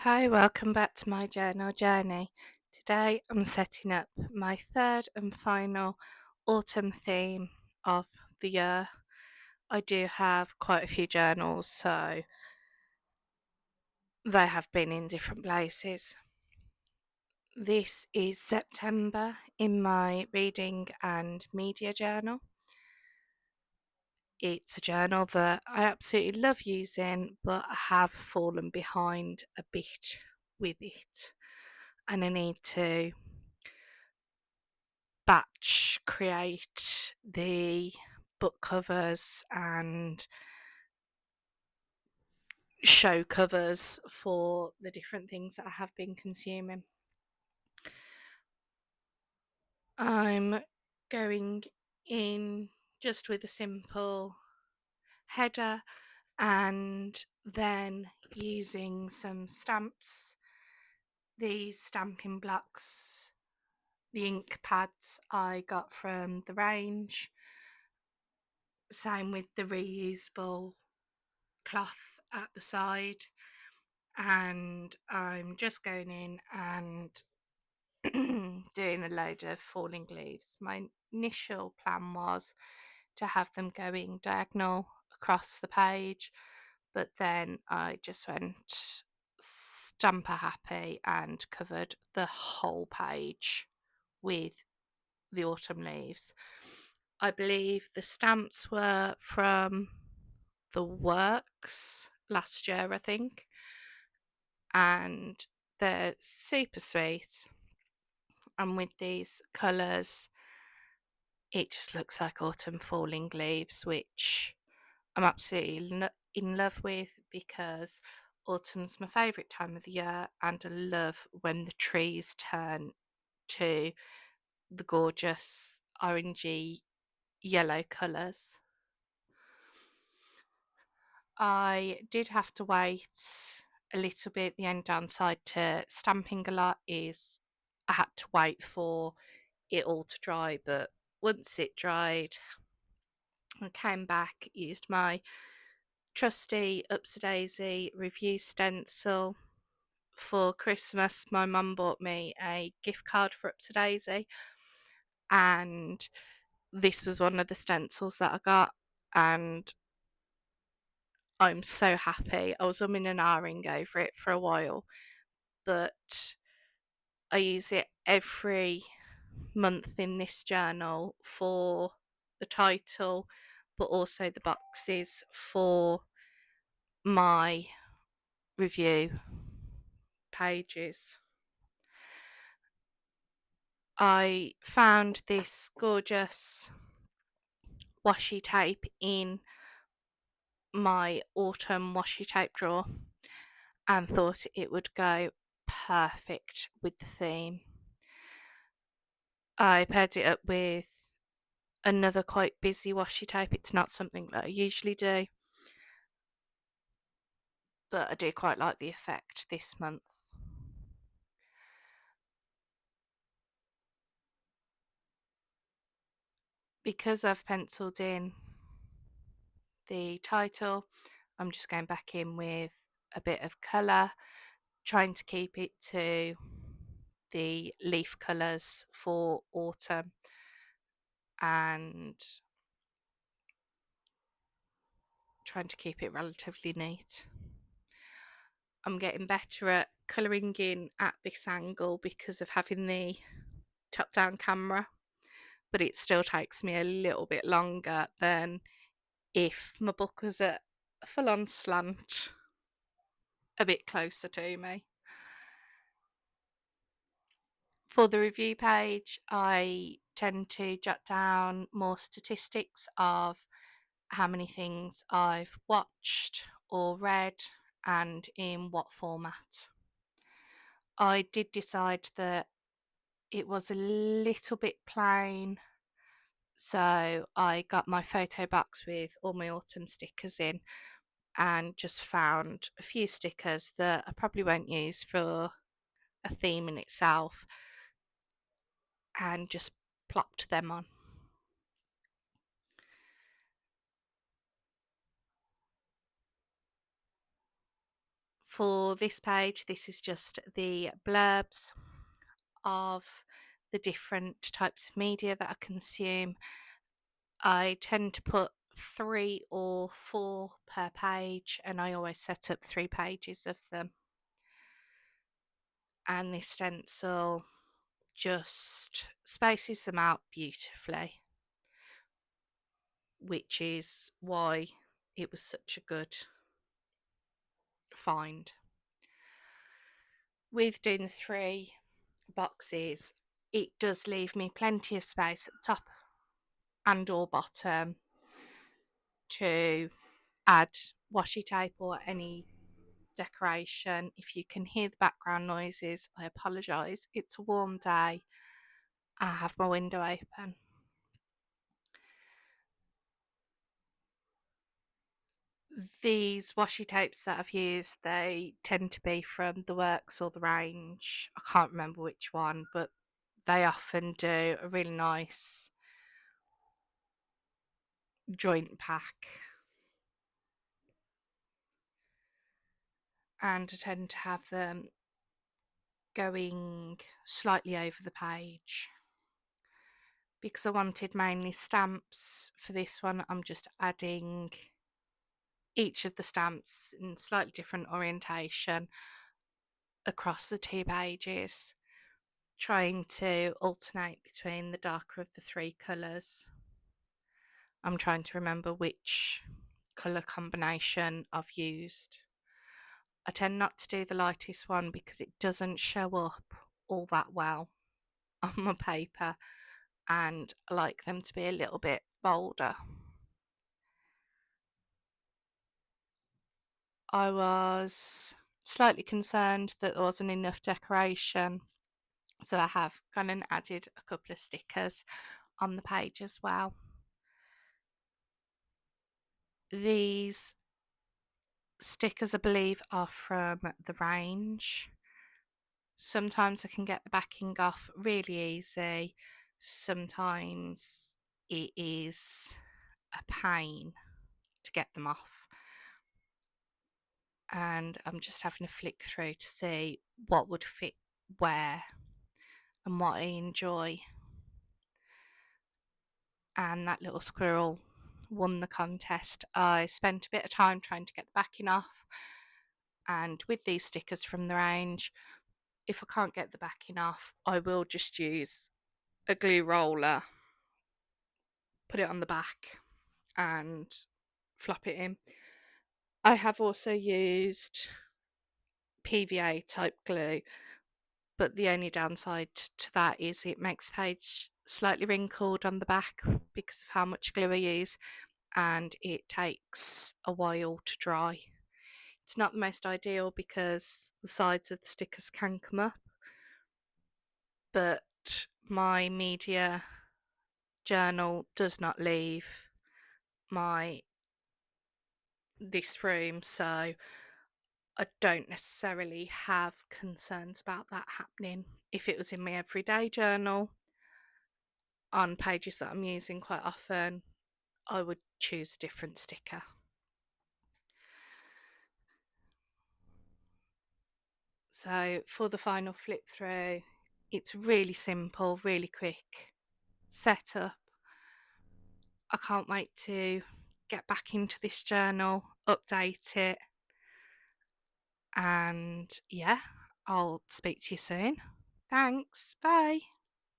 Hi, welcome back to my journal journey. Today I'm setting up my third and final autumn theme of the year. I do have quite a few journals, so they have been in different places. This is September in my reading and media journal. It's a journal that I absolutely love using, but I have fallen behind a bit with it, and I need to batch create the book covers and show covers for the different things that I have been consuming. I'm going in just with a simple header and then using some stamps. These stamping blocks, the ink pads I got from the range. Same with the reusable cloth at the side, and I'm just going in and doing a load of falling leaves. My initial plan was to have them going diagonal across the page, but then I just went stamper happy and covered the whole page with the autumn leaves. I believe the stamps were from the works last year, I think, and they're super sweet. And with these colours, it just looks like autumn falling leaves, which I'm absolutely in love with because autumn's my favourite time of the year, and I love when the trees turn to the gorgeous orangey yellow colours. I did have to wait a little bit. The only downside to stamping a lot is I had to wait for it all to dry, but once it dried, I came back, used my trusty Upsy review stencil. For Christmas, my mum bought me a gift card for Upsy, and this was one of the stencils that I got, and I'm so happy. I was umming and ahhing over it for a while, but I use it every month in this journal for the title, but also the boxes for my review pages. I found this gorgeous washi tape in my autumn washi tape drawer and thought it would go perfect with the theme. I paired it up with another quite busy washi tape. It's not something that I usually do, but I do quite like the effect this month. Because I've penciled in the title, I'm just going back in with a bit of colour, trying to keep it to the leaf colours for autumn and trying to keep it relatively neat. I'm getting better at colouring in at this angle because of having the top down camera, but it still takes me a little bit longer than if my book was at a full on slant a bit closer to me. For the review page, I tend to jot down more statistics of how many things I've watched or read and in what format. I did decide that it was a little bit plain, so I got my photo box with all my autumn stickers in and just found a few stickers that I probably won't use for a theme in itself and just plopped them on. For this page, this is just the blurbs of the different types of media that I consume. I tend to put 3 or 4 per page, and I always set up 3 pages of them. And this stencil just spaces them out beautifully, which is why it was such a good find. With doing the 3 boxes, it does leave me plenty of space at the top and or bottom to add washi tape or any decoration. If you can hear the background noises, I apologise. It's a warm day. I have my window open. These washi tapes that I've used, they tend to be from the Works or the Range. I can't remember which one, but they often do a really nice joint pack. And I tend to have them going slightly over the page. Because I wanted mainly stamps for this one, I'm just adding each of the stamps in slightly different orientation across the 2 pages, trying to alternate between the darker of the 3 colours. I'm trying to remember which colour combination I've used. I tend not to do the lightest one because it doesn't show up all that well on my paper, and I like them to be a little bit bolder. I was slightly concerned that there wasn't enough decoration, so I have gone and added a couple of stickers on the page as well. These stickers, I believe, are from the Range. Sometimes I can get the backing off really easy. Sometimes it is a pain to get them off. And I'm just having a flick through to see what would fit where and what I enjoy. And that little squirrel won the contest. I spent a bit of time trying to get the backing off, and with these stickers from the Range, if I can't get the backing off, I will just use a glue roller, put it on the back and flop it in. I have also used PVA type glue, but the only downside to that is it makes the page slightly wrinkled on the back because of how much glue I use, and it takes a while to dry. It's not the most ideal because the sides of the stickers can come up, but my media journal does not leave this room, so I don't necessarily have concerns about that happening. If it was in my everyday journal on pages that I'm using quite often, I would choose a different sticker. So for the final flip through, it's really simple, really quick setup. I can't wait to get back into this journal, update it, and yeah, I'll speak to you soon. Thanks, bye.